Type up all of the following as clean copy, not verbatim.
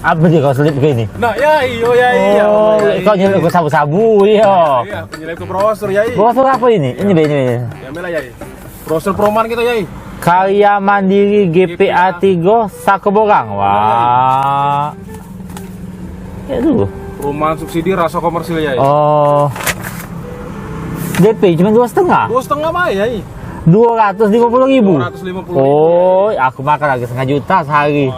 Apa sih kau selip begini? Nah, ya iya. Oh, kau nyelip ke sabu-sabu ya. Iya, penyelip ke brosur ya. Brosur apa ini? Ini be ini. Ya mela ya. Brosur perumahan kita ya. Karya Mandiri GPA 3 Sakoborang. Wah. Ya tuh. Perumahan subsidi rasa komersil ya. Oh. DP cuma 2,5. 2,5 mah ya. 250.000. 250.000. Oh, aku makan lagi 1,5 juta sehari.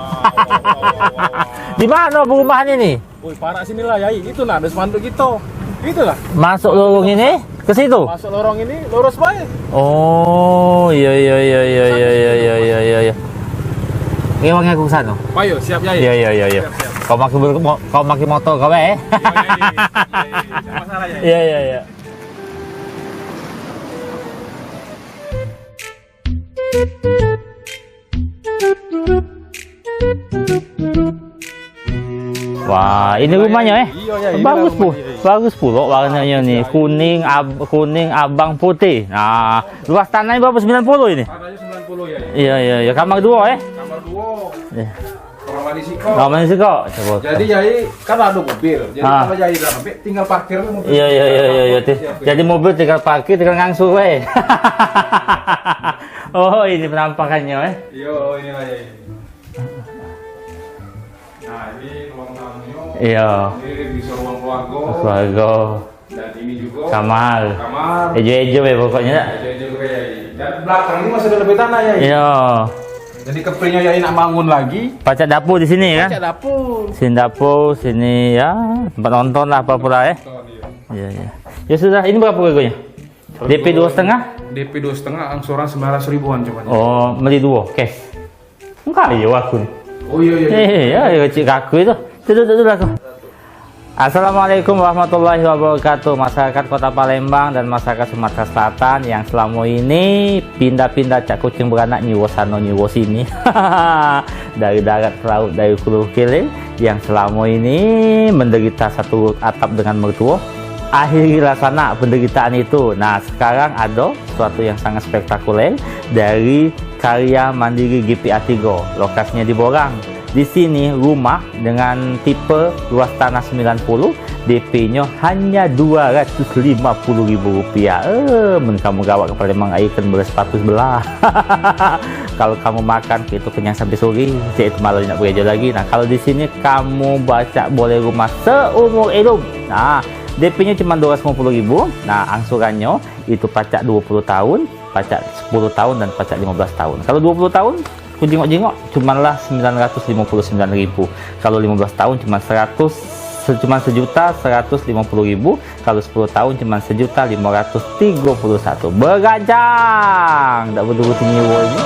Di mana perumahan ini? Woi, parah sini lah ya. Itu nah, ada spanduk gitu. Itulah. Masuk lorong ini ke situ. Masuk lorong ini lurus baik. Oh, iya. Ngewang aku ke sana. Ayo, siap ya. Iya. Siap. Kau maki motor kau Iya. Masalah ya. Iya. Wah, ini rumahnya Iya, ini bagus rumahnya, iya. bagus pula warnanya nih, kuning abang putih. Nah, luas tanahnya berapa? 90 ini? Harganya 90 ya. Iya, kamar 2 Kamar 2. Iya. Kamar mandi siko. Kamar sih kok. Coba. Jadi yai kan ada mobil. Jadi kalau yai udah sampai tinggal parkir mobil. Iya. Jadi mobil tinggal parkir, tinggal ngangsur we. Oh, ini penampakannya Iya, inilah yai. Nah, ini ruang tamunya. Iya. Ini bisa ruang keluarga. Keluarga. Dan ini juga Kamar. Kamar. Ejo we pokoknya. Ada juga yai. Dan belakang ini masih ada lebih tanah yai. Iya. Jadi keprinya yai nak bangun lagi. Pacak dapur di sini kan? Cek dapur. Sini dapur, sini ya tempat nonton lah apa pula ya. Iya. Ya sudah, ini berapa harganya? DP 2,5? DP 2,5 angsuran 900 ribuan coba. Oh, beli 2 cash. Enggak ya aku. Oh iya. Ya cik aku itu. Duduk aku. Assalamualaikum warahmatullahi wabarakatuh, masyarakat Kota Palembang dan masyarakat Sumatera Selatan yang selama ini pindah-pindah cak kucing beranak nyiwo sana nyiwo sini dari darat ke laut, dari hulu ke hilir, yang selama ini menderita satu atap dengan mertua. Akhirilah sana penderitaan itu. Nah, sekarang ada sesuatu yang sangat spektakuler dari karya Mandiri GPA 3. Lokasinya di Borang. Di sini rumah dengan tipe luas tanah 90, DP-nya hanya Rp250.000. Kamu gawat ke Palembang ikan bersepatu sebelah. Kalau kamu makan itu kenyang sampai sore, itu malah nak bekerja lagi. Nah, kalau di sini kamu baca boleh rumah seumur hidup. Nah, DP-nya cuma 250.000. Nah, angsurannya itu pajak 20 tahun, pajak 10 tahun dan pajak 15 tahun. Kalau 20 tahun ku jengok-jengok cumanlah 959.000. Kalau 15 tahun cuma 1.150.000. Kalau 10 tahun cuma 1.531.000. Bergajang. Tak betul-betul nyewa ini.